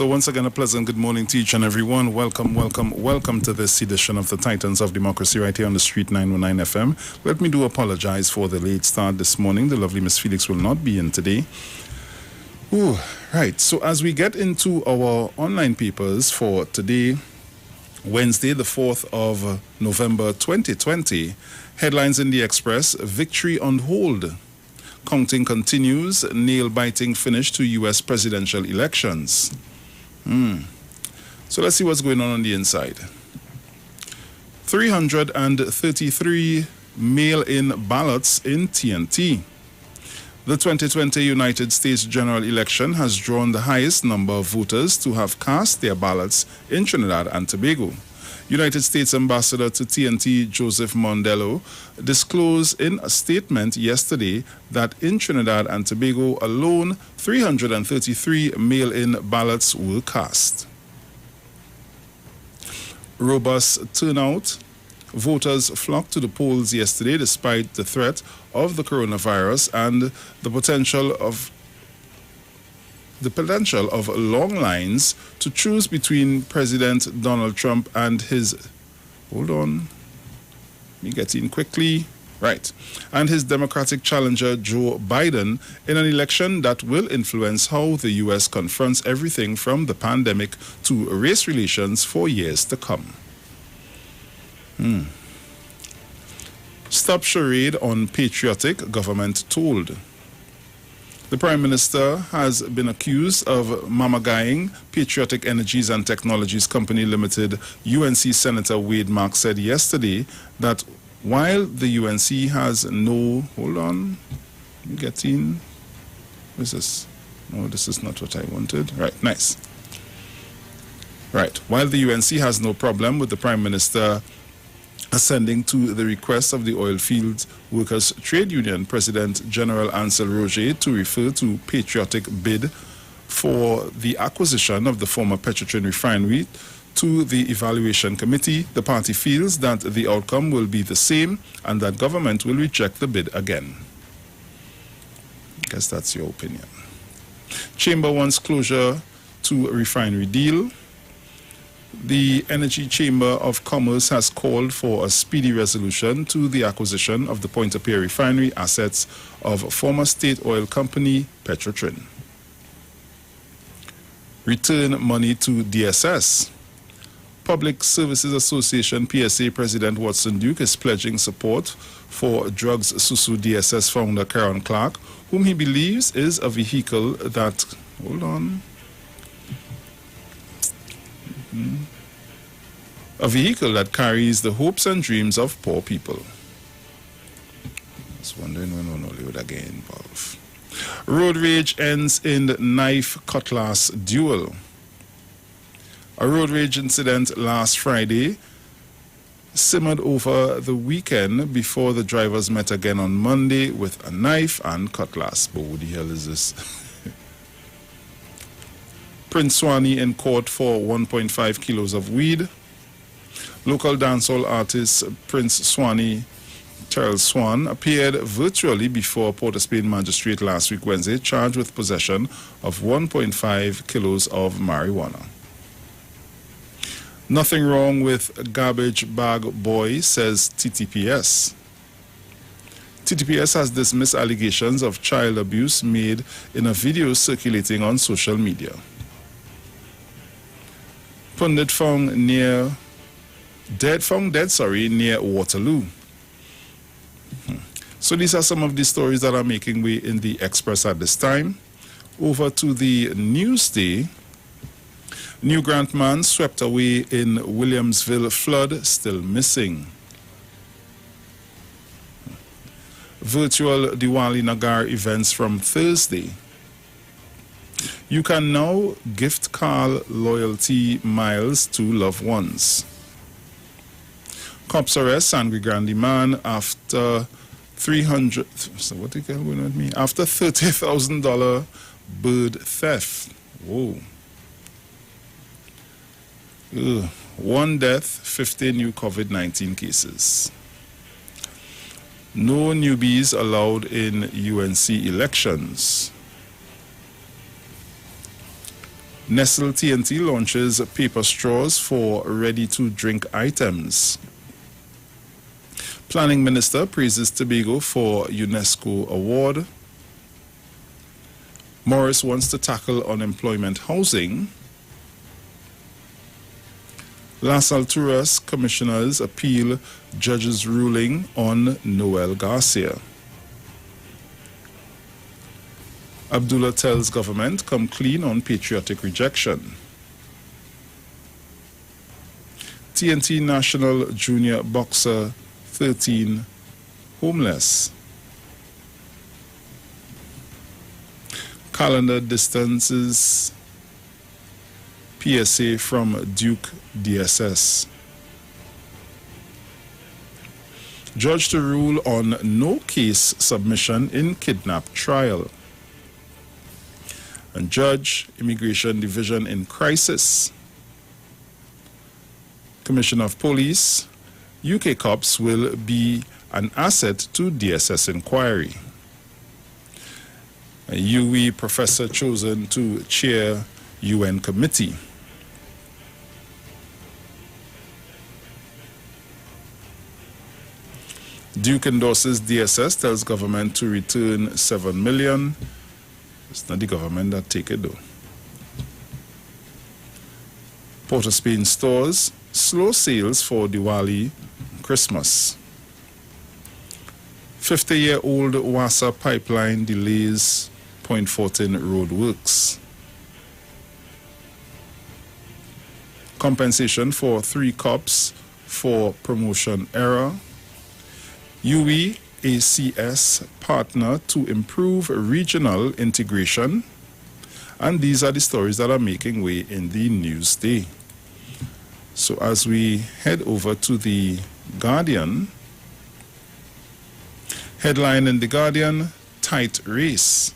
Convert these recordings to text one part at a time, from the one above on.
So once again, a pleasant good morning to each and everyone. Welcome to this edition of the Titans of Democracy right here on the Street 919 FM. Let me do apologize for the late start this morning. The lovely Miss Felix will not be in today. Ooh, right, so as we get into our online papers for today, Wednesday, the 4th of November 2020, headlines in the Express: victory on hold. Counting continues, nail-biting finish to U.S. presidential elections. So let's see what's going on the inside. 333 mail-in ballots in TNT. The 2020 United States general election has drawn the highest number of voters to have cast their ballots in Trinidad and Tobago. United States Ambassador to TNT Joseph Mondello disclosed in a statement yesterday that in Trinidad and Tobago alone, 333 mail-in ballots were cast. Robust turnout. Voters flocked to the polls yesterday despite the threat of the coronavirus and the potential of long lines to choose between President Donald Trump and his and his Democratic challenger Joe Biden in an election that will influence how the U.S. confronts everything from the pandemic to race relations for years to come. Stop charade on patriotic, government told. The Prime Minister has been accused of mamagaying Patriotic Energies and Technologies Company Limited. UNC Senator Wade Mark said yesterday that while the UNC has no... this is not what I wanted. Right, nice. Right, while the UNC has no problem with the Prime Minister ascending to the request of the Oilfield Workers Trade Union President General Ansel Roger to refer to patriotic bid for the acquisition of the former Petrotrin refinery to the evaluation committee, the party feels that the outcome will be the same and that government will reject the bid again. I guess that's your opinion. Chamber wants closure to refinery deal. The Energy Chamber of Commerce has called for a speedy resolution to the acquisition of the Point-A-Pierre refinery assets of former state oil company Petrotrin. Return money to DSS. Public Services Association PSA President Watson Duke is pledging support for Drugs Susu DSS founder Karen Clark, whom he believes is a vehicle that... a vehicle that carries the hopes and dreams of poor people. I was wondering when Onoli would get involved. Road rage ends in knife-cutlass duel. A road rage incident last Friday simmered over the weekend before the drivers met again on Monday with a knife and cutlass. But what the hell is this? Prince Swanee in court for 1.5 kilos of weed. Local dancehall artist Prince Swanee, Charles Swan, appeared virtually before Port of Spain magistrate last week Wednesday, charged with possession of 1.5 kilos of marijuana. Nothing wrong with garbage bag boy, says TTPS. TTPS has dismissed allegations of child abuse made in a video circulating on social media. Pundit found dead near Waterloo. So these are some of the stories that are making way in the Express at this time. Over to the Newsday. New Grant man swept away in Williamsville flood, still missing. Virtual Diwali Nagar events from Thursday. You can now gift card loyalty miles to loved ones. Cops arrest angry Grande man after After $30,000 bird theft. Whoa. One death, 50 new COVID-19 cases. No newbies allowed in UNC elections. Nestle TNT launches paper straws for ready-to-drink items. Planning Minister praises Tobago for UNESCO award. Morris wants to tackle unemployment housing. Las Alturas commissioners appeal judge's ruling on Noel Garcia. Abdullah tells government come clean on patriotic rejection. TNT national junior boxer 13 homeless. Calendar distances PSA from Duke DSS. Judge to rule on no case submission in kidnap trial. And judge, Immigration Division in crisis. Commissioner of Police, UK cops will be an asset to DSS inquiry. A UWI professor chosen to chair UN committee. Duke endorses DSS, tells government to return 7 million. It's not the government that take it though. Port of Spain stores slow sales for Diwali, Christmas. 50-year-old Wassa pipeline delays Point Fortin road works. Compensation for 3 cops for promotion error. UWI ACS partner to improve regional integration. And these are the stories that are making way in the news day. So as we head over to the Guardian, headline in the Guardian, tight race.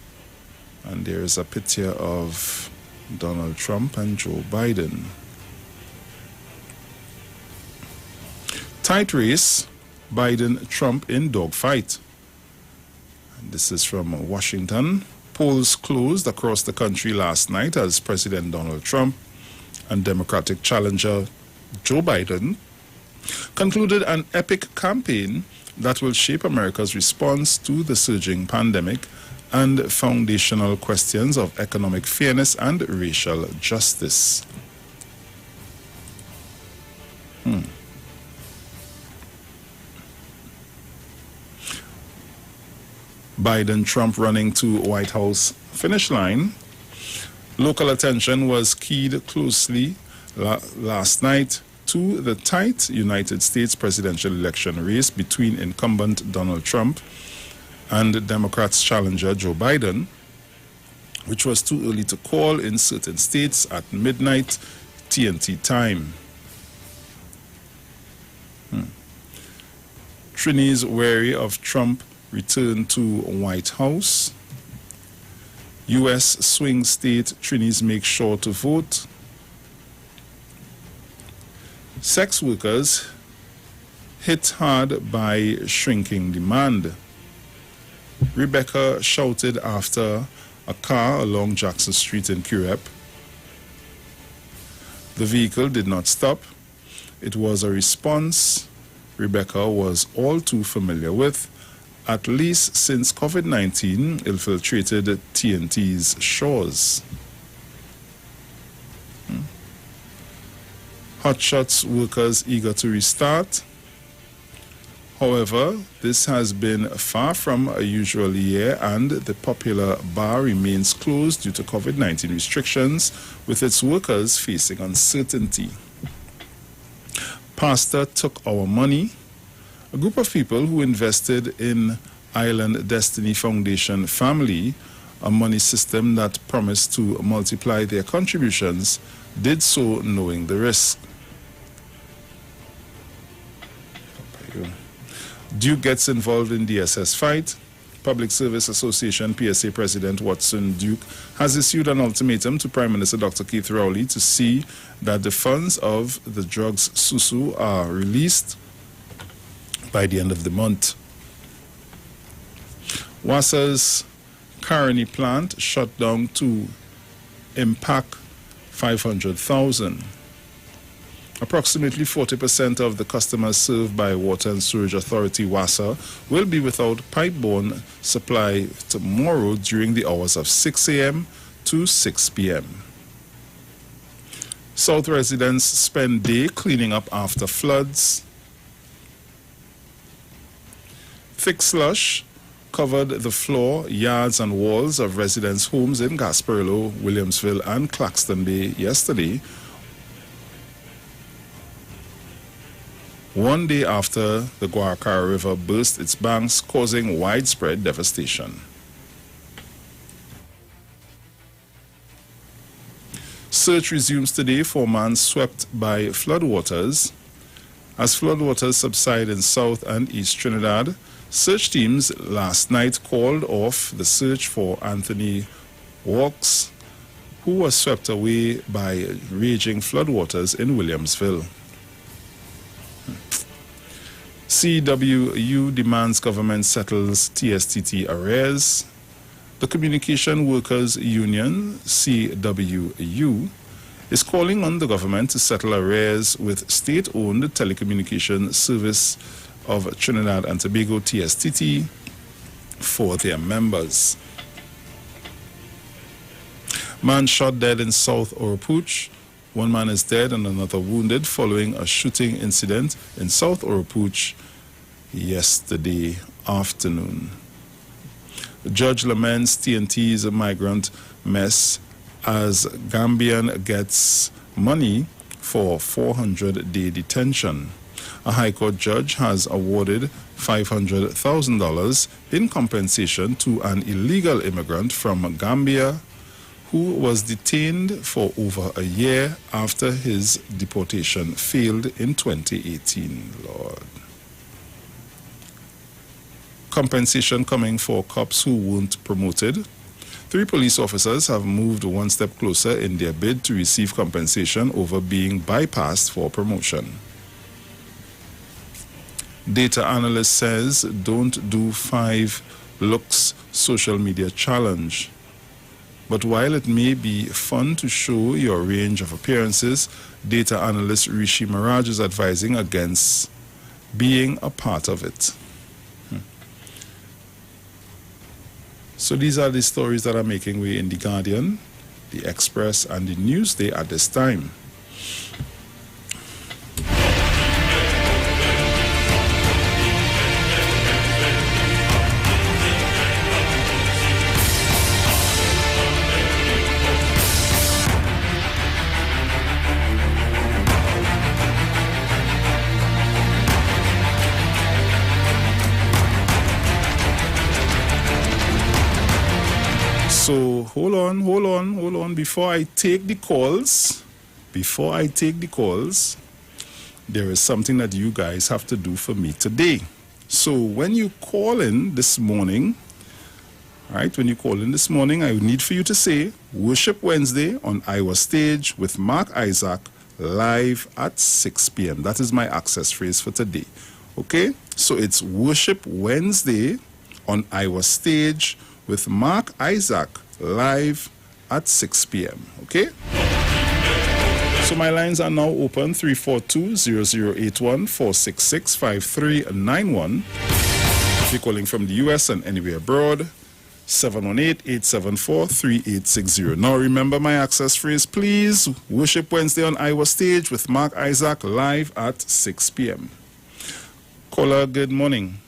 And there is a picture of Donald Trump and Joe Biden. Tight race, Biden-Trump in dogfight. And this is from Washington. Polls closed across the country last night as President Donald Trump and Democratic challenger Joe Biden concluded an epic campaign that will shape America's response to the surging pandemic and foundational questions of economic fairness and racial justice. Biden-Trump running to White House finish line. Local attention was keyed closely last night to the tight United States presidential election race between incumbent Donald Trump and Democrats' challenger Joe Biden, which was too early to call in certain states at midnight TNT time. Trinis wary of Trump return to White House. U.S. swing state Trinis make sure to vote. Sex workers hit hard by shrinking demand. Rebecca shouted after a car along Jackson Street in Curep. The vehicle did not stop. It was a response Rebecca was all too familiar with, at least since COVID-19 infiltrated TNT's shores. Hotshots workers eager to restart. However, this has been far from a usual year, and the popular bar remains closed due to COVID-19 restrictions, with its workers facing uncertainty. Pastor took our money. A group of people who invested in Island Destiny Foundation Family, a money system that promised to multiply their contributions, did so knowing the risk. Duke gets involved in DSS fight. Public Service Association PSA President Watson Duke has issued an ultimatum to Prime Minister Dr. Keith Rowley to see that the funds of the drugs Susu are released by the end of the month. Wassa's Caroni plant shut down to impact 500,000. Approximately 40% of the customers served by Water and Sewage Authority WASA will be without pipe-borne supply tomorrow during the hours of 6 a.m. to 6 p.m. South residents spend day cleaning up after floods. Thick slush covered the floor, yards and walls of residents' homes in Gasperillo, Williamsville and Claxton Bay yesterday, one day after the Guaracara River burst its banks, causing widespread devastation. Search resumes today for man swept by floodwaters. As floodwaters subside in South and East Trinidad, search teams last night called off the search for Anthony Walks, who was swept away by raging floodwaters in Williamsville. CWU demands government settles TSTT arrears. The Communication Workers Union, CWU, is calling on the government to settle arrears with state-owned telecommunication service of Trinidad and Tobago, TSTT, for their members. Man shot dead in South Oropouche. One man is dead and another wounded following a shooting incident in South Oropouche yesterday afternoon. Judge laments TNT's migrant mess as Gambian gets money for 400-day detention. A High Court judge has awarded $500,000 in compensation to an illegal immigrant from Gambia who was detained for over a year after his deportation failed in 2018. Lord. Compensation coming for cops who weren't promoted. 3 police officers have moved one step closer in their bid to receive compensation over being bypassed for promotion. Data analyst says don't do 5 looks social media challenge. But while it may be fun to show your range of appearances, data analyst Rishi Maraj is advising against being a part of it. So these are the stories that are making way in The Guardian, The Express, and The Newsday at this time. So hold on. Before I take the calls, there is something that you guys have to do for me today. So when you call in this morning, I would need for you to say Worship Wednesday on Iwer Stage with Mark Isaac live at 6 p.m. That is my access phrase for today. Okay? So it's Worship Wednesday on Iwer Stage with Mark Isaac live at 6 p.m. Okay? So my lines are now open, 342-0081, 466-5391. If you're calling from the U.S. and anywhere abroad, 718-874-3860. Now remember my access phrase, please. Worship Wednesday on Iwer Stage with Mark Isaac live at 6 p.m. Caller, good morning.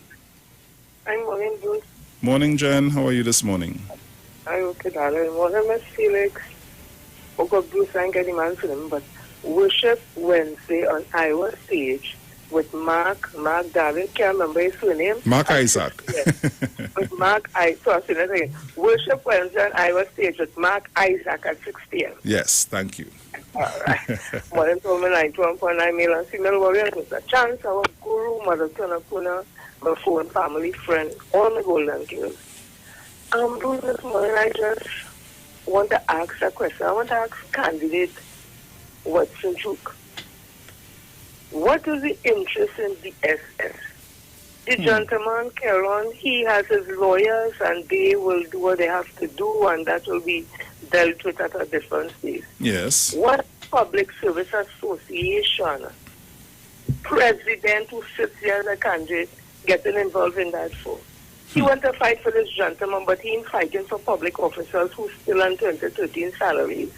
I'm morning, Bruce. Morning, Jen. How are you this morning? I'm okay, darling. Morning, Miss Felix. Oh, God, Bruce, I ain't getting man for them, but Worship Wednesday on Iwer Stage with Mark David, can't remember his surname. Mark Isaac. Yes. With Mark Isaac. Worship Wednesday on Iwer Stage with Mark Isaac at 6 p.m. Yes, thank you. All right. Morning, told me 91.9 male and female warriors with a chance. Our guru, Mother Tonapuna, my phone, family, friend, all my golden girls. Bruce, this morning I just want to ask a question. I want to ask candidate Watson Duke. What is the interest in the SS? The gentleman, Caron, he has his lawyers and they will do what they have to do and that will be dealt with at a different stage. Yes. What public service association president who sits here as a candidate getting involved in that for? He went to fight for this gentleman, but he ain't fighting for public officers who still on 2013 salaries.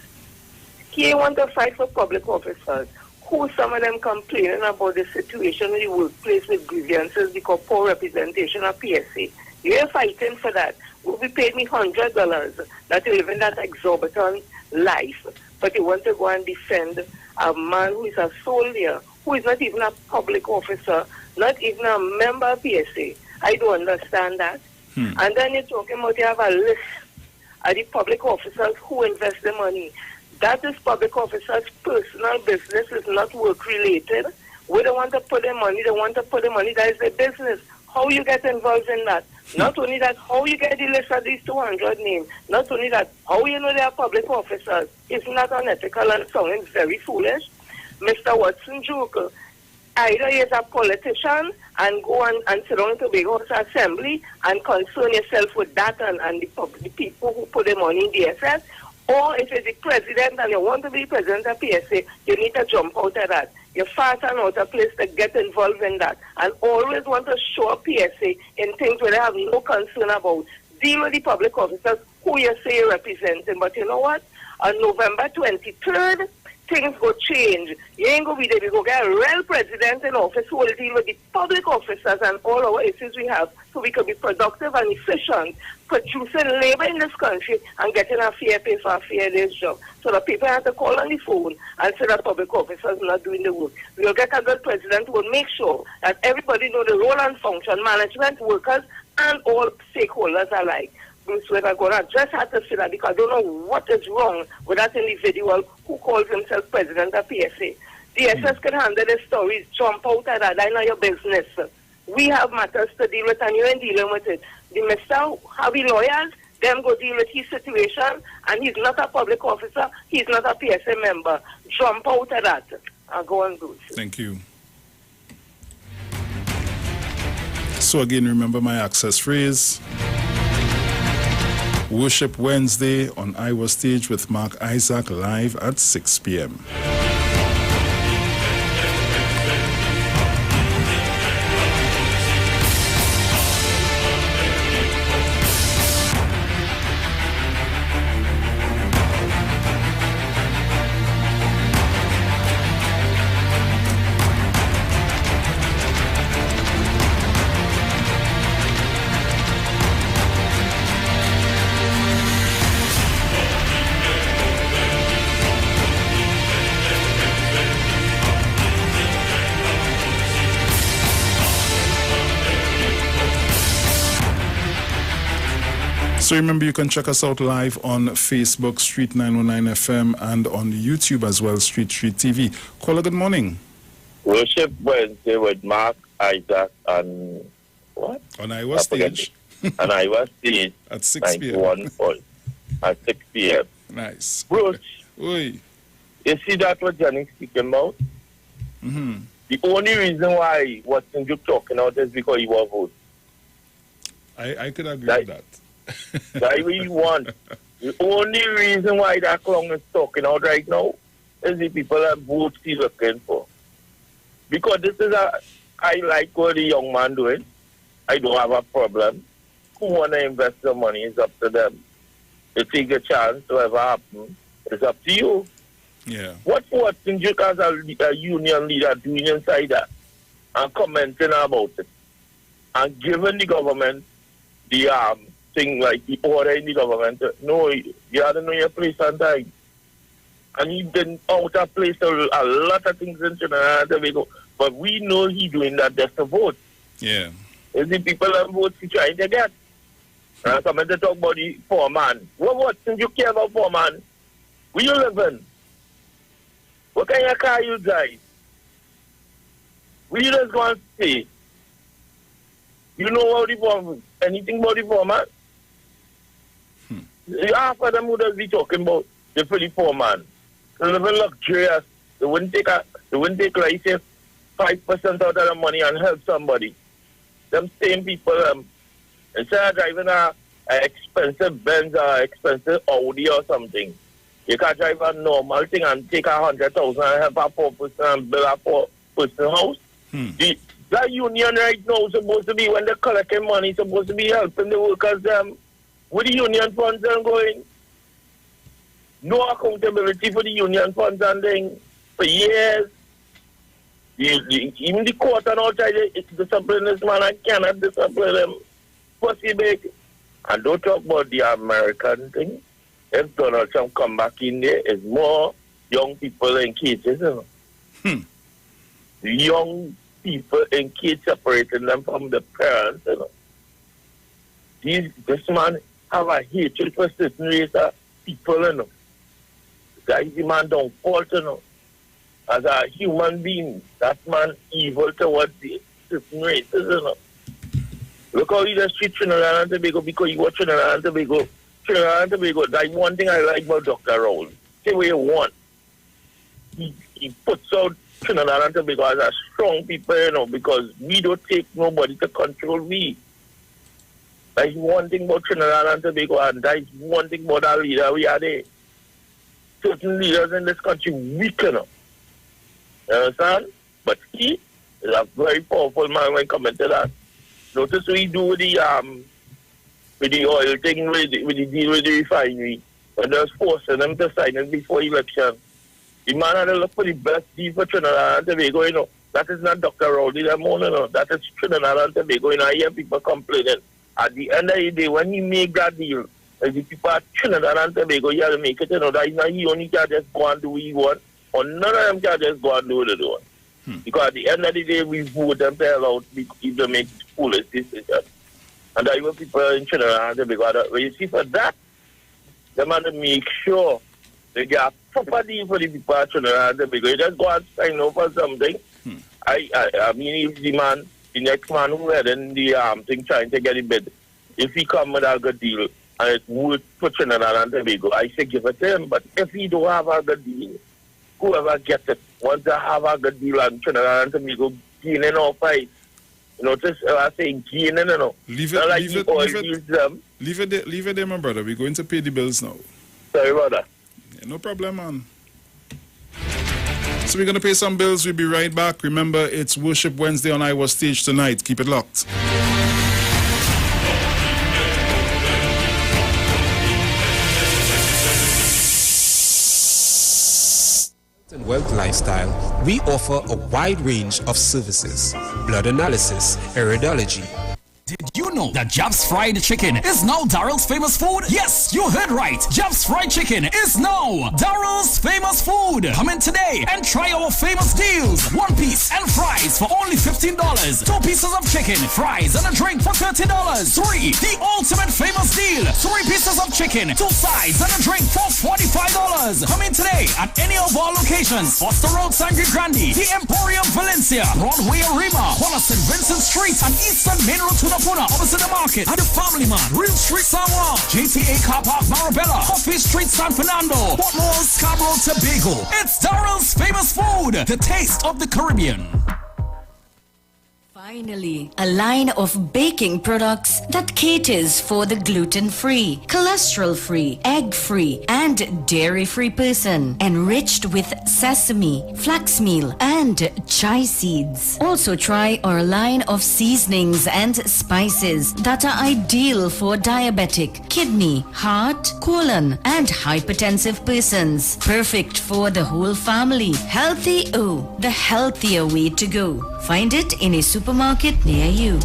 He ain't want to fight for public officers who some of them complaining about the situation in the workplace with grievances because poor representation of PSA. You ain't fighting for that. Will be paid me $100 that you live in that exorbitant life, but you want to go and defend a man who is a soldier, who is not even a public officer, not even a member of PSA. I don't understand that. And then you're talking about you have a list of the public officers who invest the money. That is public officers' personal business, is not work-related. Where they want to put their money, they want to put their money, that is their business. How you get involved in that? Not only that, how you get the list of these 200 names. Not only that, how you know they are public officers. It's not unethical and sounding very foolish. Mr. Watson Joker, either he is a politician and go and sit down to the House Assembly and concern yourself with that and the people who put their money in DSS, or if you're the president and you want to be president of PSA, you need to jump out of that. You're fast and out of place to get involved in that. And always want to show up PSA in things where they have no concern about. Deal with the public officers who you say you're representing. But you know what? On November 23rd, things go change. You ain't going to be there. We go get a real president in office who will deal with the public officers and all our issues we have so we can be productive and efficient, producing labor in this country and getting a fair pay for a fair day's job. So that people have to call on the phone and say that public officers are not doing the work. We will get a good president who will make sure that everybody know the role and function, management, workers, and all stakeholders alike. Bruce Weber going to just have to say that because I don't know what is wrong with that individual who calls himself president of PSA. The SS can handle the stories, jump out of that, I know your business. We have matters to deal with and you ain't dealing with it. The Mr. Harvey lawyers, them go deal with his situation and he's not a public officer, he's not a PSA member. Jump out of that. I'll go on, Bruce. Thank you. So again, remember my access phrase. Worship Wednesday on Iwer Stage with Mark Isaac live at 6 p.m. So remember, you can check us out live on Facebook, Street 909 FM, and on YouTube as well, Street TV. Caller, good morning. Worship Wednesday with Mark, Isaac, and what? On Iwer Stage. On Iwer Stage. At 6 p.m. 91 at 6 p.m. Nice. Bruce, Oi. you see that what Johnny's speaking about? Mm-hmm. The only reason why Watson Duke talking out is because he was vote. I could agree with that. That we want. The only reason why that clown is talking out right now is the people that vote he's looking for. Because this is I like what the young man doing. I don't have a problem. Who want to invest the money is up to them. They take a chance, whatever happens, it's up to you. Yeah. What Watson Duke as a union leader doing inside that and commenting about it and giving the government the thing like the order in the government. No, you have to know your place and time. And he been out of place a lot of things in Trinidad and Tobago. But we know he doing that just to vote. Yeah. It's the people that vote he trying to get. And coming to talk about the foreman. What since you care about foreman? Where you living? What kind of car you drive? Where you just going to stay? You know about the foreman? Anything about the foreman? Half of them who does be talking about the pretty poor man. They live in luxurious. They wouldn't take like say 5% out of the money and help somebody. Them same people, instead of driving a an expensive Benz or expensive Audi or something. You can drive a normal thing and take 100,000 and help a poor person and build a poor person house. That union right now is supposed to be, when they're collecting money, supposed to be helping the workers with the union funds and going. No accountability for the union funds and thing for years. Even the court and all try to discipline this man and cannot discipline him. Pussy big. And don't talk about the American thing. If Donald Trump come back in there, it's more young people in cages, you know. The young people in cages separating them from the parents, you know. This man have a hatred for certain race of people, you know. That the man don't fault, you know. As a human being, that man evil towards the certain races, you know. Look how he just treat Trinidad and Tobago because he was Trinidad and Tobago. Trinidad and Tobago, that's one thing I like about Dr. Raul. Say what you want. He puts out Trinidad and Tobago as a strong people, you know, because we don't take nobody to control we. That's one thing about Trinidad and Tobago, and that's one thing about our leader we are there. Certain leaders in this country weak, you know. You understand? But he is a very powerful man when coming to that. Notice what he do with the oil thing, with the deal with the refinery. When they was forcing them to sign it before election. The man had to look for the best deal for Trinidad and Tobago, you know. That is not Dr. Rowley Lemon, you know. That is Trinidad and Tobago, you know. I hear people complaining. At the end of the day, when he make that deal, the people at Trinidad and Tobago, you have to make it, you know. That is not he only can just go and do what he want. Or none of them can just go and do what they want. Because at the end of the day, we vote them to hell out if they make foolish decisions. And that even people in Trinidad and Tobago, when you see for that, they have to make sure they get a proper deal for the people at Trinidad and Tobago. You just go and sign up for something. I mean, if the next man who had in the thing trying to get a bid, if he come with a good deal and it's worth for Trinidad and Tobago, I say give it to him. But if he don't have a good deal, whoever gets it, once they have a good deal on Trinidad and Tobago, gaining or fight. You know, just I say gaining, you know. Leave it there, my brother. We're going to pay the bills now. Sorry, brother. Yeah, no problem, man. So we're going to pay some bills. We'll be right back. Remember, it's Worship Wednesday on Iwer Stage tonight. Keep it locked. And Wealth Lifestyle, we offer a wide range of services: blood analysis, iridology. Did you know that Job's Fried Chicken is now Darrell's famous food? Yes, you heard right. Job's Fried Chicken is now Darrell's famous food. Come in today and try our famous deals. 1 piece and fries for only $15. 2 pieces of chicken, fries, and a drink for $30. 3, the ultimate famous deal. 3 pieces of chicken, 2 sides, and a drink for $45. Come in today at any of our locations: Foster Road, Sangre Grande, the Emporium Valencia, Broadway Arima, Corner St. Vincent Street, and Eastern Main Road to Puna, opposite the market, at the Family Man, Real Street, San Juan, JTA Car Park, Marabella, Coffee Street, San Fernando, Port Moore, Scarborough, Tobago. It's Darrell's famous food, the taste of the Caribbean. Finally, a line of baking products that caters for the gluten-free, cholesterol-free, egg-free, and dairy-free person, enriched with sesame, flax meal, and chai seeds. Also try our line of seasonings and spices that are ideal for diabetic, kidney, heart, colon, and hypertensive persons. Perfect for the whole family. Healthy O, the healthier way to go. Find it in a supermarket near you.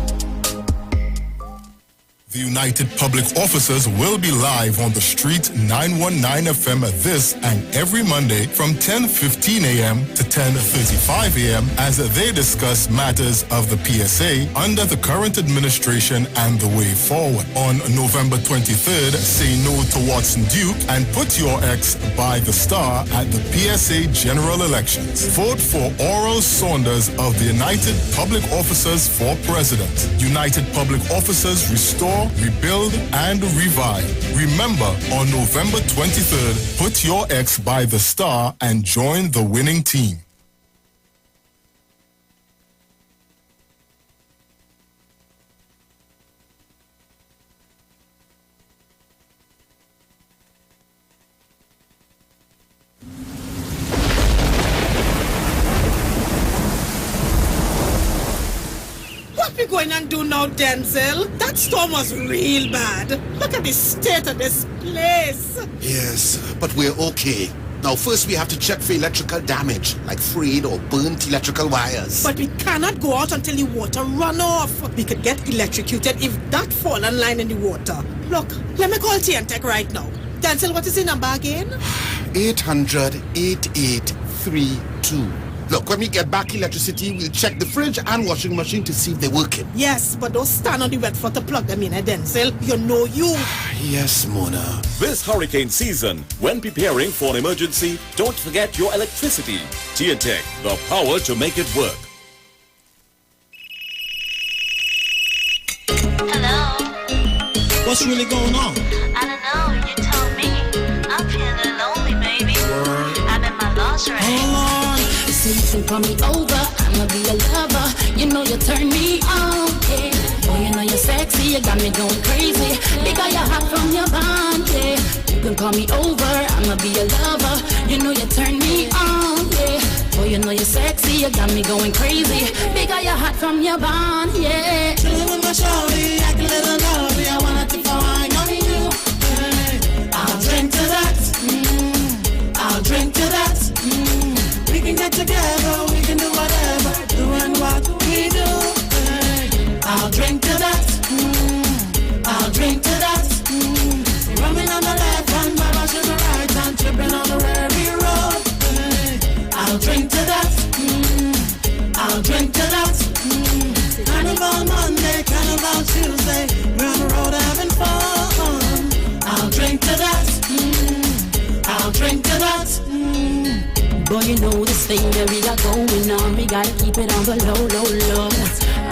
The United Public Officers will be live on the street 919 FM this and every Monday from 10:15 a.m. to 10:35 a.m. as they discuss matters of the PSA under the current administration and the way forward. On November 23rd, say no to Watson Duke and put your ex by the star at the PSA general elections. Vote for Oral Saunders of the United Public Officers for President. United Public Officers restore, rebuild, and revive. Remember, on November 23rd, put your ex by the star and join the winning team. going and do now, Denzel? That storm was real bad. Look at the state of this place. Yes, but we're okay. Now, first we have to check for electrical damage, like frayed or burnt electrical wires. But we cannot go out until the water run off. We could get electrocuted if that fallen line in the water. Look, let me call TNTech right now. Denzel, what is the number again? 800-8832. Look, when we get back electricity, we'll check the fridge and washing machine to see if they're working. Yes, but don't stand on the wet floor to plug them in, Denzel. You know you. Yes, Mona. This hurricane season, when preparing for an emergency, don't forget your electricity. TNTech, the power to make it work. Hello? What's really going on? I don't know. You tell me. I'm feeling lonely, baby. I'm in my lingerie. Hold on. So you can call me over, I'ma be a lover. You know you turn me on, yeah. Boy, you know you're sexy, you got me going crazy. Because you're hot from your bond, yeah. You can call me over, I'ma be a lover. You know you turn me on, yeah. Boy, you know you're sexy, you got me going crazy. Because you're hot from your bond, yeah. Chillin' with my shorty, act a little naughty. I wanna take a wine on you. Hey, I'll drink to that. I'll drink to that. We can get together, we can do whatever, doing what we do. Hey, I'll drink to that. I'll drink to that. Rumming on the left hand, Baba to the right hand, tripping on the Rary road. Hey, I'll drink to that. I'll drink to that. Carnival Monday, Carnival Tuesday, we're on the road having fun. I'll drink to that. I'll drink to that. Boy, you know this thing that we got going on. We gotta keep it on the low, low, low.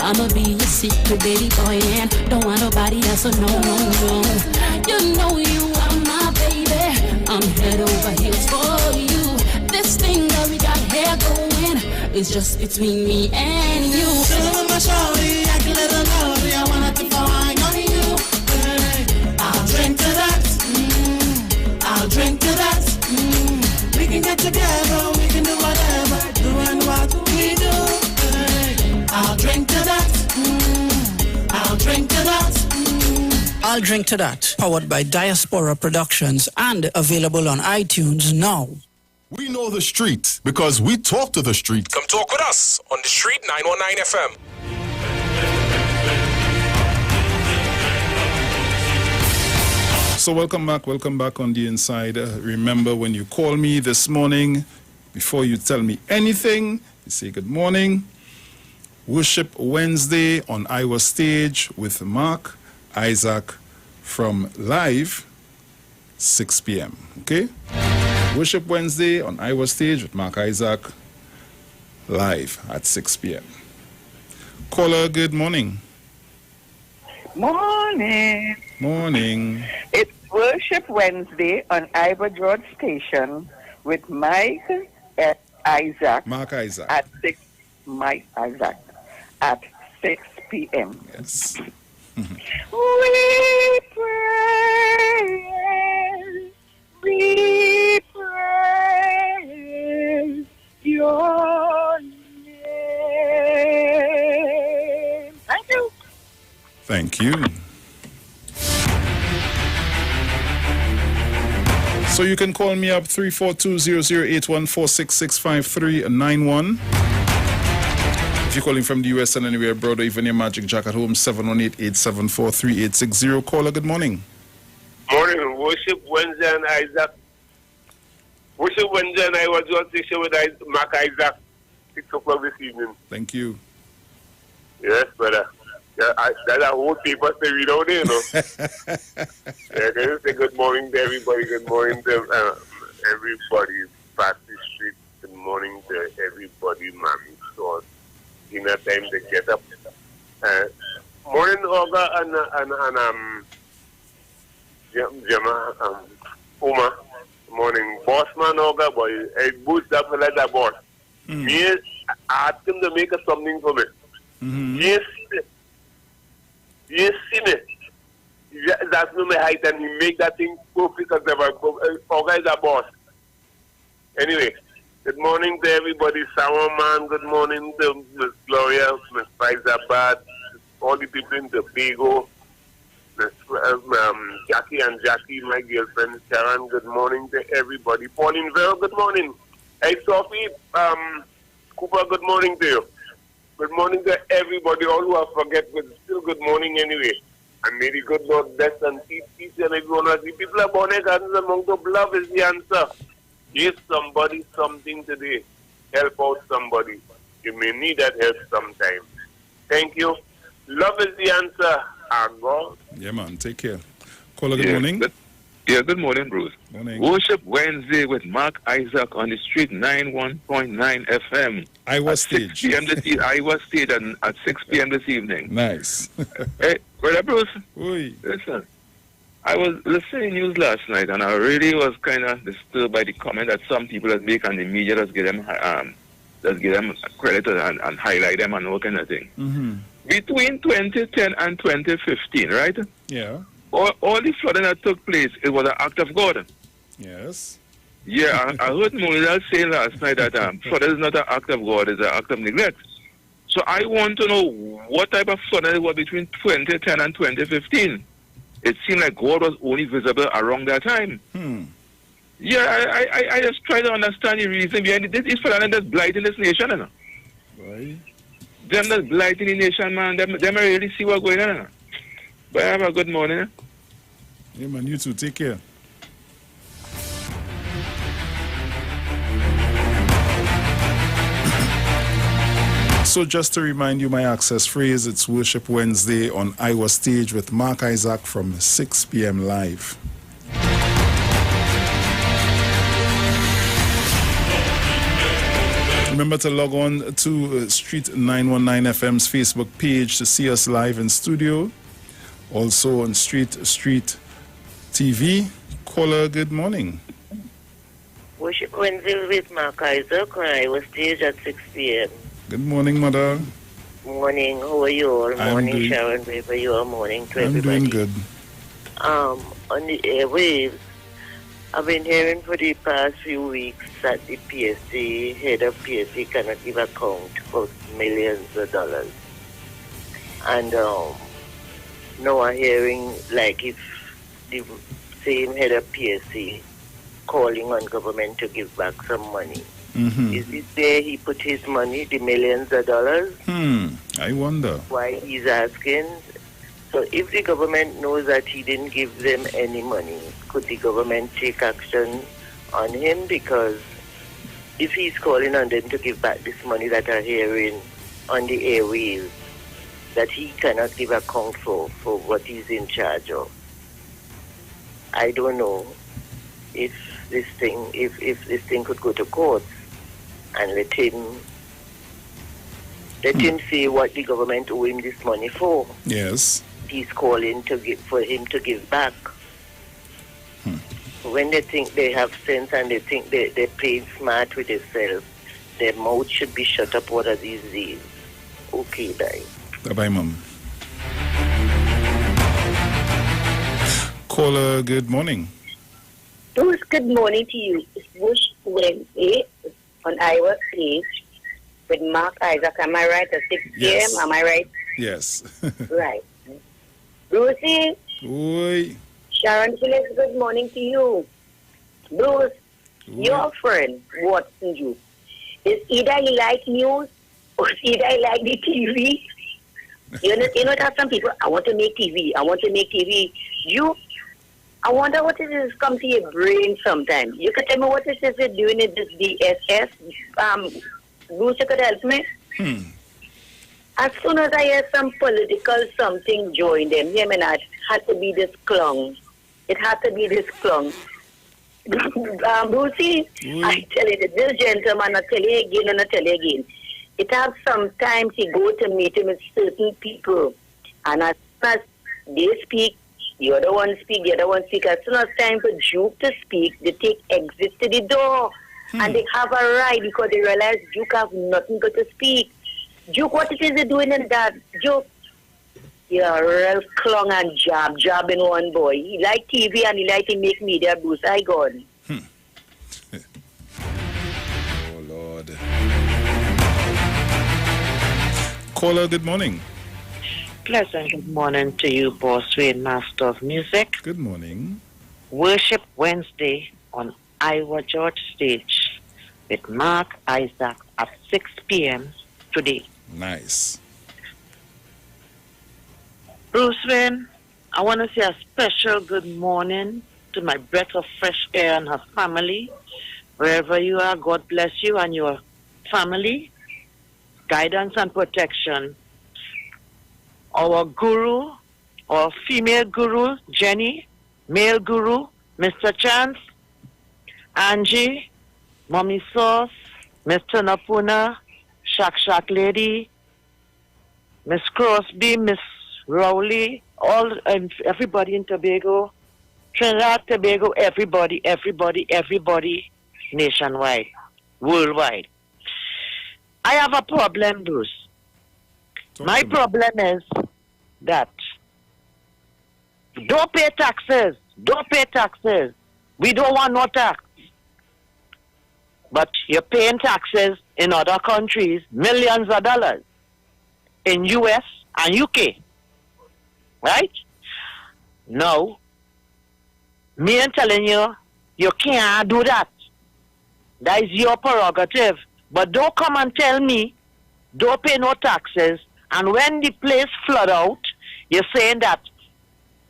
I'ma be your secret baby boy, and don't want nobody else, so no, no, no. You know you are my baby. I'm head over heels for you. This thing that we got here going is just between me and you. Chillin' with my shorty, act a little naughty. I wanna take a wine on you. Hey, I'll drink to that. I'll drink to that. We can get together, we can do whatever, doing what we do. Hey, I'll drink to that. I'll drink to that. I'll Drink to That, powered by Diaspora Productions and available on iTunes now. We know the street because we talk to the street. Come talk with us on the Street 919 FM. So welcome back on the inside. Remember, when you call me this morning, before you tell me anything, you say good morning. Worship Wednesday on Iwer stage with Mark Isaac from live 6 p.m. Okay? Worship Wednesday on Iwer stage with Mark Isaac live at 6 p.m. Caller, good morning. Morning. Morning. It's Worship Wednesday on Iwer George Station with Mike Isaac. Mark Isaac. At 6. Mike Isaac at 6 p.m. Yes. We praise, we praise your name. Thank you. Thank you. So you can call me up 342-00814665391. If you're calling from the US and anywhere abroad, or even your Magic Jack at home, 718-874-3860. Caller, good morning. Morning, Worship Wednesday and Isaac. Worship Wednesday and I was on station with Mark Isaac, 6 o'clock this evening. Thank you. Yes, brother. Yeah, that's a whole paper to read out there, you know. Yeah, can you say good morning to everybody? Good morning to everybody past the street. Good morning to everybody, mommy. So, in that time to get up. Morning, Olga and Uma. Morning, bossman, Olga, boy. I boost up like that boss. Yes, I asked him to make something for me. Yes, see me. That's no my height, and he make that thing perfect as ever. Olga is a boss. Anyway, good morning to everybody. Sour Man, good morning to Miss Gloria, Miss Faizabad, all the people in Tobago, Jackie and Jackie, my girlfriend Sharon, good morning to everybody. Pauline Vero, good morning. Hey Sophie, Cooper, good morning to you. Good morning to everybody, all who have forget, but still good morning anyway. And may the good Lord bless and keep peace and everyone. As the people are born again among the love is the answer. Give somebody something today. Help out somebody. You may need that help sometime. Thank you. Love is the answer. And God. Yeah, man. Take care. Caller, good morning. Good morning, Bruce. Morning. Worship Wednesday with Mark Isaac on the street 91.9 FM. Iowa Stage. 6 p.m. Iowa Stage at 6 p.m. this evening. Nice. Hey, Brother Bruce. Oi. Listen, I was listening to news last night, and I really was kind of disturbed by the comment that some people that make and the media just give them credit and highlight them and all kind of thing. Mm-hmm. Between 2010 and 2015, right? Yeah. All the flooding that took place, it was an act of God. Yes. Yeah, I heard Molina say last night that flooding is not an act of God, it's an act of neglect. So I want to know what type of flooding it was between 2010 and 2015. It seemed like God was only visible around that time. Yeah, I just try to understand the reason behind it. This is flooding that's blighting this nation. You know? Right. Them that's blighting the nation, man, them really see what's going on. You know? But have a good morning. Eh? Yeah, man, you too. Take care. So just to remind you my access phrase, it's Worship Wednesday on Iowa Stage with Mark Isaac from 6 p.m. live. Remember to log on to Street 919 FM's Facebook page to see us live in studio. Also on Street TV. Caller, good morning. Worship Wednesday with Mark Isaac on Iowa Stage at 6 p.m. Good morning, mother. Morning, how are you all? Morning, Sharon, baby, you are morning to everybody. I'm doing good. On the airwaves, I've been hearing for the past few weeks that the PSC, head of PSC, cannot give account for millions of dollars. And now I'm hearing like if the same head of PSC calling on government to give back some money. Mm-hmm. Is it where he put his money, the millions of dollars? I wonder. Why he's asking. So if the government knows that he didn't give them any money, could the government take action on him? Because if he's calling on them to give back this money that are hearing on the airwaves, that he cannot give account for what he's in charge of. I don't know if this thing could go to court and let him say what the government owe him this money for. Yes. He's calling for him to give back. When they think they have sense and they think they're playing smart with themselves, their mouth should be shut up one of these days. Okay, bye. Bye-bye, Mom. Caller, good morning. Bruce, good morning to you. It's Bush Wednesday on Iowa Stage with Mark Isaac. Am I right? At 6 p.m.? Yes. Am I right? Yes. Right. Brucey. Oi. Sharon Phillips, good morning to you. Bruce, your friend, Watson you. Is either he like news or either he like the TV. You know that some people, I want to make TV. I wonder what it is come to your brain sometimes. You could tell me what it is you're doing in this DSS. Bruce, you could help me? As soon as I hear some political something join them, hear me not, had to be this clown. It had to be this clown. Brucey, I tell you, this gentleman, I tell you again and I tell you again. It has sometimes he go to meet him with certain people. And as soon as they speak, the other one speak. As soon as time for Duke to speak, they take exit to the door. And they have a right because they realize Duke have nothing but to speak. Duke, what it is they doing in that? Duke, you're a real clown and jobbing one boy. He like TV and he like to make media, Bruce. I God. Oh, Lord. Caller, good morning. Pleasant good morning to you, Boss Wayne, Master of Music. Good morning. Worship Wednesday on Iwer George stage with Mark Isaac at 6 p.m. today. Nice. Bruce Wayne, I want to say a special good morning to my breath of fresh air and her family. Wherever you are, God bless you and your family. Guidance and protection. Our guru, our female guru, Jenny, male guru, Mr. Chance, Angie, Mommy Sauce, Mr. Napuna, Shak Lady, Miss Crosby, Miss Rowley, all and everybody in Tobago, Trinidad, Tobago, everybody nationwide, worldwide. I have a problem, Bruce. My problem is that don't pay taxes. We don't want no tax. But you're paying taxes in other countries, millions of dollars, in US and UK. Right? No. Me am telling you, you can't do that. That is your prerogative. But don't come and tell me, don't pay no taxes. And when the place flood out, you're saying that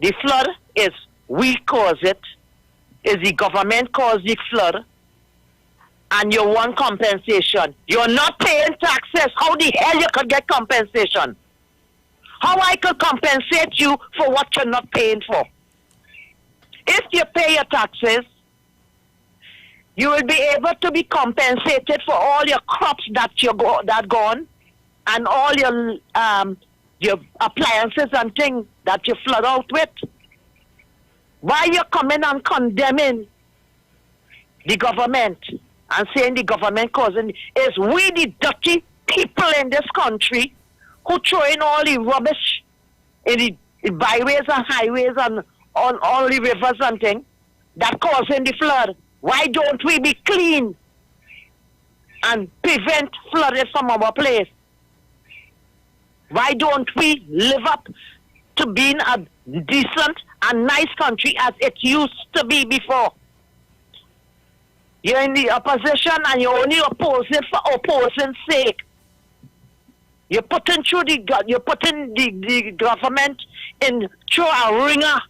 the flood is we cause it, is the government caused the flood, and you want compensation. You're not paying taxes. How the hell you could get compensation? How I could compensate you for what you're not paying for? If you pay your taxes, you will be able to be compensated for all your crops that gone, and all your appliances and things that you flood out with. Why you coming and condemning the government and saying the government causing? Is we the dirty people in this country who throw in all the rubbish in the byways and highways and on all the rivers and things that causing the flood? Why don't we be clean and prevent flooding from our place? Why don't we live up to being a decent and nice country as it used to be before? You're in the opposition and you're only opposing for opposing's sake. You're putting the government in through a ringer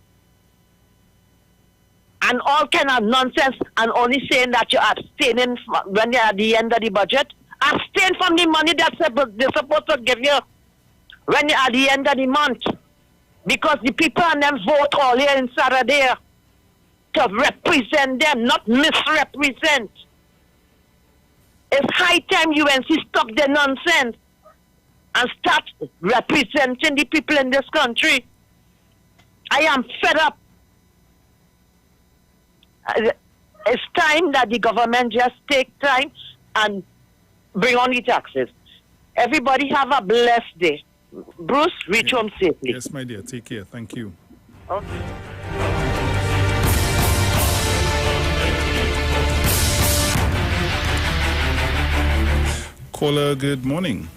and all kind of nonsense, and only saying that you're abstaining when you're at the end of the budget. Abstain from the money that they're supposed to give you when you're at the end of the month. Because the people and them vote all here in Saturday to represent them, not misrepresent. It's high time UNC stop the nonsense and start representing the people in this country. I am fed up. It's time that the government just take time and bring on the taxes. Everybody have a blessed day. Bruce, reach home safely. Yes, my dear. Take care. Thank you. Okay. Caller, good morning.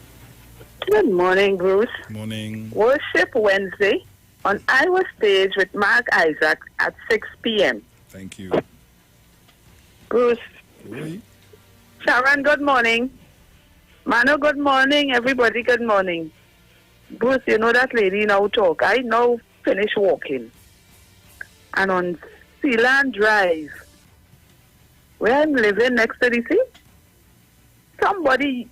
Good morning, Bruce. Morning. Worship Wednesday on Iowa stage with Mark Isaac at 6 p.m. Thank you. Bruce. Oui. Sharon, good morning. Mano, good morning. Everybody, good morning. Bruce, you know that lady now talk. I now finish walking. And on Sealand Drive, where I'm living next to the sea, somebody,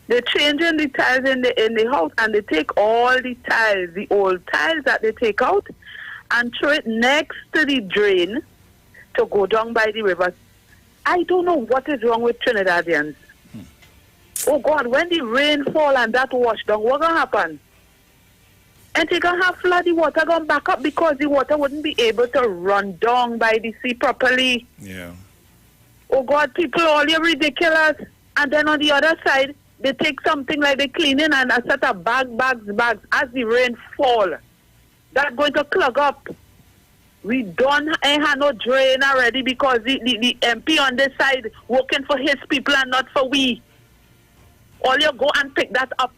they're changing the tiles in the house, and they take all the tiles, the old tiles that they take out, and throw it next to the drain to go down by the river. I don't know what is wrong with Trinidadians. Oh God, when the rain fall and that wash down, what gonna happen? And they gonna have flood, the water gonna back up because the water wouldn't be able to run down by the sea properly. Yeah. Oh God, people all are ridiculous. And then on the other side, they take something like the cleaning and a set of bags as the rain fall. That's going to clog up. We don't have no drain already because the MP on this side working for his people and not for we. All you go and pick that up.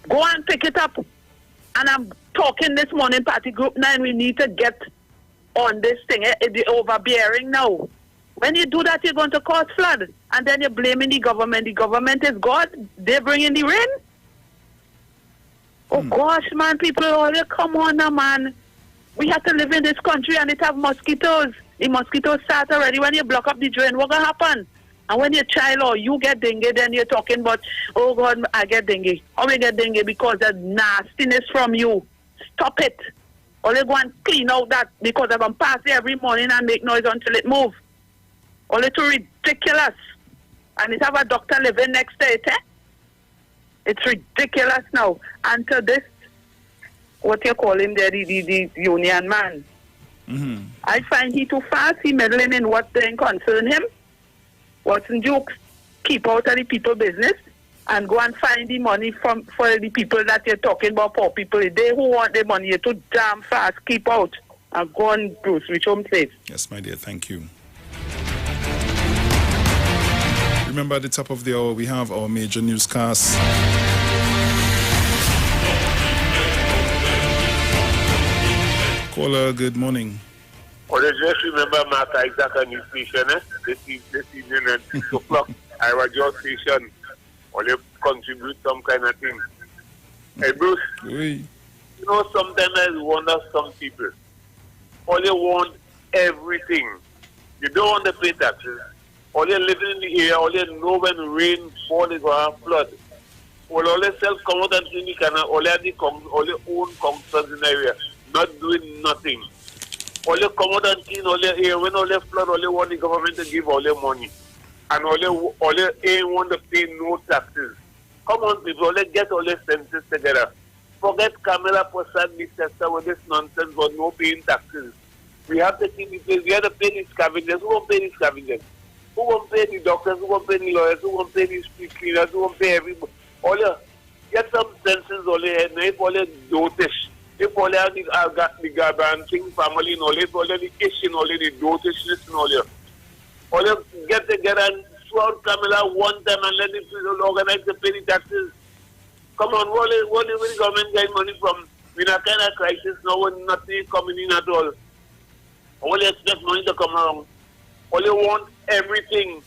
Go and pick it up. And I'm talking this morning, Party Group 9, we need to get on this thing, the overbearing now. When you do that, you're going to cause flood. And then you're blaming the government. The government is God. They bring in the rain. Oh, gosh, man, people, come on now, man. We have to live in this country and it have mosquitoes. The mosquitoes start already. When you block up the drain, what going to happen? And when your child or you get dengue, then you're talking about, oh, God, I get dengue. How we get dengue? Because of nastiness from you. Stop it. Only go and clean out that because I'm pass it every morning and make noise until it move. Only too ridiculous. And it have a doctor living next to it, eh? It's ridiculous now. And to this, what you call him there, the union man. Mm-hmm. I find he too fast. He meddling in what then concern him. What's in jokes? Keep out of the people business and go and find the money for the people that you're talking about, poor people. They who want the money, you're too damn fast. Keep out and go on, Bruce. Reach home safe. Yes, my dear. Thank you. Remember, at the top of the hour, we have our major newscast. Caller, good morning. Well, just remember Mark Isaac and his station, this evening at 6 o'clock, Iwer George station. Or they contribute some kind of thing. Hey, Bruce, oui. You know, sometimes I wonder some people. All they want everything. You don't want to pay taxes. All they living in the area, all they know when rain fall, they go have flood. All they sell come out and clean the canal, all they own concerns in the area, not doing nothing. All they come out and clean all their area, when all they flood, all they want the government to give all their money. And all they ain't want to pay no taxes. Come on, people, all they get all their senses together. Forget Kamala Prasad, Mr. with this nonsense about no paying taxes. We have to keep the place. We have to pay the scavengers. Who won't pay the scavengers? Who won't pay the doctors? Who won't pay the lawyers? Who won't pay the street cleaners? Who won't pay everybody? All you get some senses, all you head. If all you dotish, if all you have the Garbanting family, and all you, if all you the Asian, all you the dotishness, and all you get together and swear Kamala one time and let the people organize to pay the taxes. Come on, what is the government getting money from? We're in a kind of crisis now when nothing is coming in at all. All you expect money to come around. All you want everything.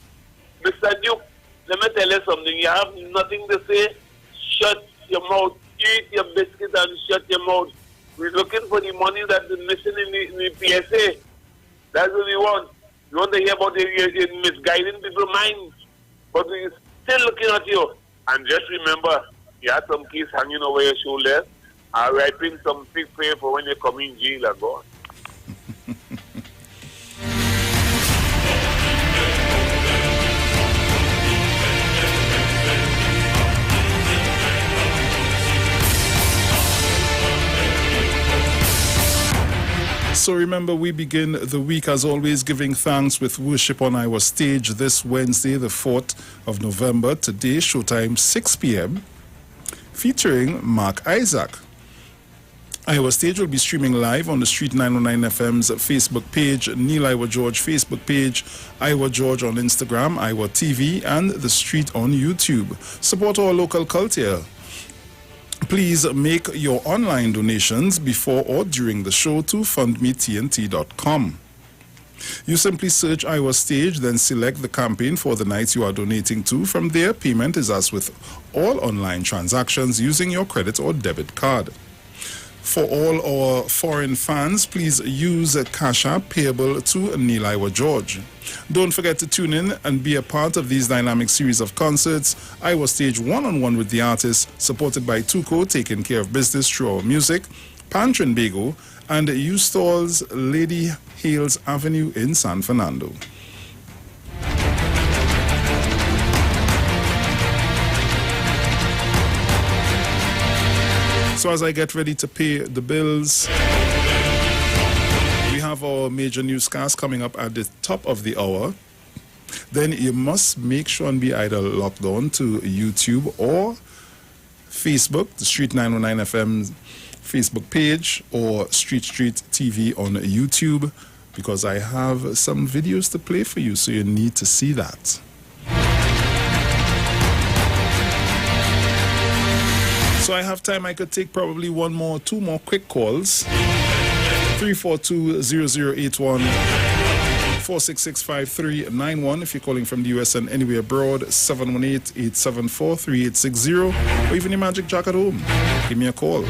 Mr. Duke, let me tell you something. You have nothing to say. Shut your mouth. Eat your biscuit and shut your mouth. We're looking for the money that's missing in the PSA. That's what we want. We want to hear about the misguiding people's minds. But we're still looking at you. And just remember, you have some keys hanging over your shoulder. I'm writing some big prayer for when you come in jail and go on. So remember, we begin the week as always giving thanks with worship on our stage this Wednesday, the 4th of November. Today, showtime 6 p.m. featuring Mark Isaac. Our stage will be streaming live on the Street 909 FM's Facebook page, Neil Iwer George Facebook page, Iwer George on Instagram, Iwer TV, and The Street on YouTube. Support our local culture. Please make your online donations before or during the show to fundmetnt.com. You simply search Iwer Stage, then select the campaign for the night you are donating to. From there, payment is as with all online transactions using your credit or debit card. For all our foreign fans, please use Cash App payable to Neil Iwer George. Don't forget to tune in and be a part of these dynamic series of concerts. Iwer Stage one-on-one with the artist, supported by Tuco, taking care of business through our music, Pantrin Bago, and U-Stall's Lady Hales Avenue in San Fernando. So as I get ready to pay the bills, we have our major newscast coming up at the top of the hour. Then you must make sure and be either logged on to YouTube or Facebook, the Street 909 FM Facebook page, or Street TV on YouTube, because I have some videos to play for you, so you need to see that. So I have time. I could take probably two more quick calls. 342-0081, 466-5391 if you're calling from the US and anywhere abroad, 718-874-3860, or even your Magic Jack at home. Give me a call.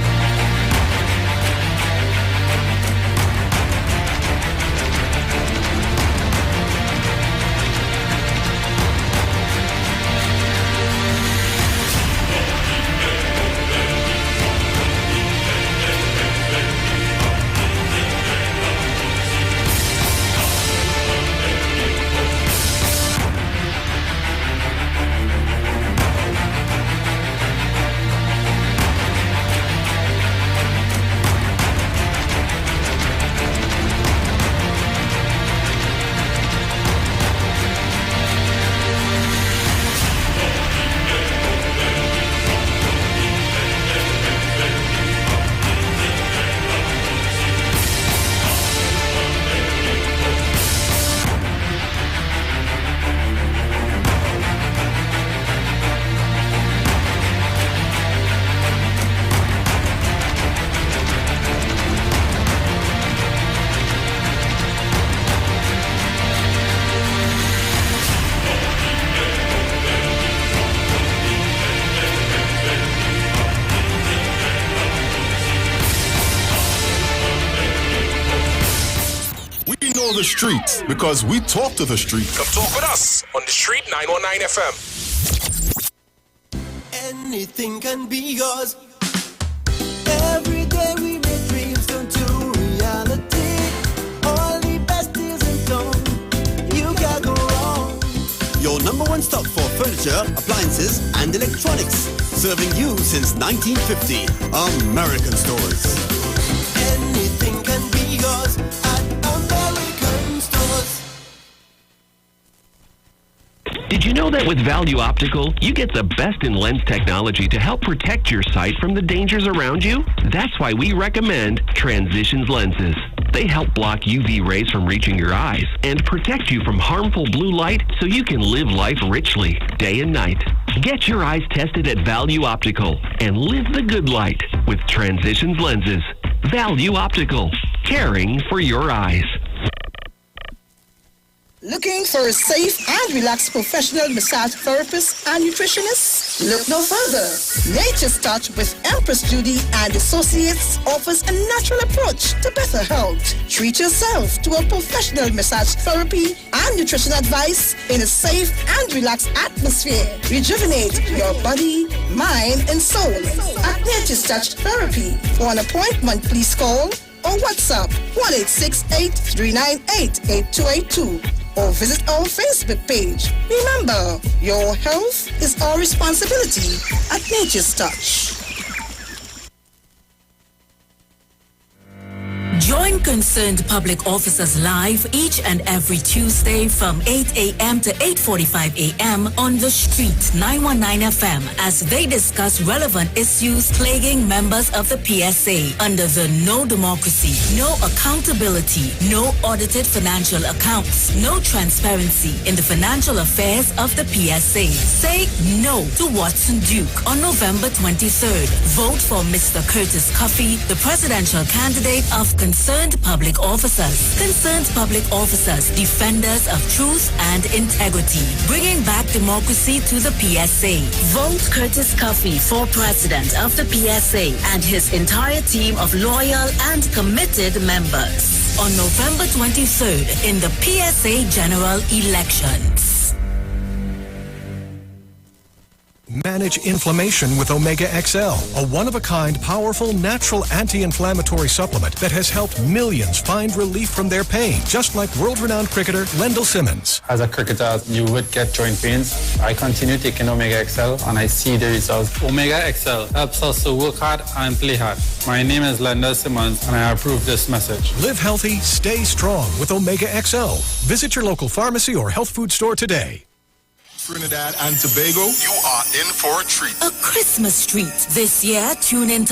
The streets, because we talk to the street. Come talk with us on the Street 919 FM. Anything can be yours. Every day we make dreams come to reality. All the best is in town. You can't go wrong. Your number one stop for furniture, appliances, and electronics. Serving you since 1950. American Stores. Anything can be yours at American Stores. Did you know that with Value Optical, you get the best in lens technology to help protect your sight from the dangers around you? That's why we recommend Transitions lenses. They help block UV rays from reaching your eyes and protect you from harmful blue light so you can live life richly, day and night. Get your eyes tested at Value Optical and live the good light with Transitions lenses. Value Optical, caring for your eyes. Looking for a safe and relaxed professional massage therapist and nutritionist? Look no further. Nature's Touch with Empress Judy and Associates offers a natural approach to better health. Treat yourself to a professional massage therapy and nutrition advice in a safe and relaxed atmosphere. Rejuvenate your body, mind, and soul at Nature's Touch Therapy. For an appointment, please call or WhatsApp 1-868-398-8282 or visit our Facebook page. Remember, your health is our responsibility at Nature's Touch. Join Concerned Public Officers live each and every Tuesday from 8 a.m. to 8:45 a.m. on the Street 919 FM as they discuss relevant issues plaguing members of the PSA under the No Democracy, No Accountability, No Audited Financial Accounts, No Transparency in the Financial Affairs of the PSA. Say no to Watson Duke on November 23rd. Vote for Mr. Curtis Cuffey, the presidential candidate of Concerned Public Officers. Concerned Public Officers, defenders of truth and integrity, bringing back democracy to the PSA. Vote Curtis Cuffey for president of the PSA and his entire team of loyal and committed members on November 23rd in the PSA general elections. Manage inflammation with Omega XL, a one-of-a-kind, powerful, natural anti-inflammatory supplement that has helped millions find relief from their pain, just like world-renowned cricketer Lendl Simmons. As a cricketer, you would get joint pains. I continue taking Omega XL and I see the results. Omega XL helps us to work hard and play hard. My name is Lendl Simmons and I approve this message. Live healthy, stay strong with Omega XL. Visit your local pharmacy or health food store today. Trinidad and Tobago, you are in for a treat. A Christmas treat. This year, tune in to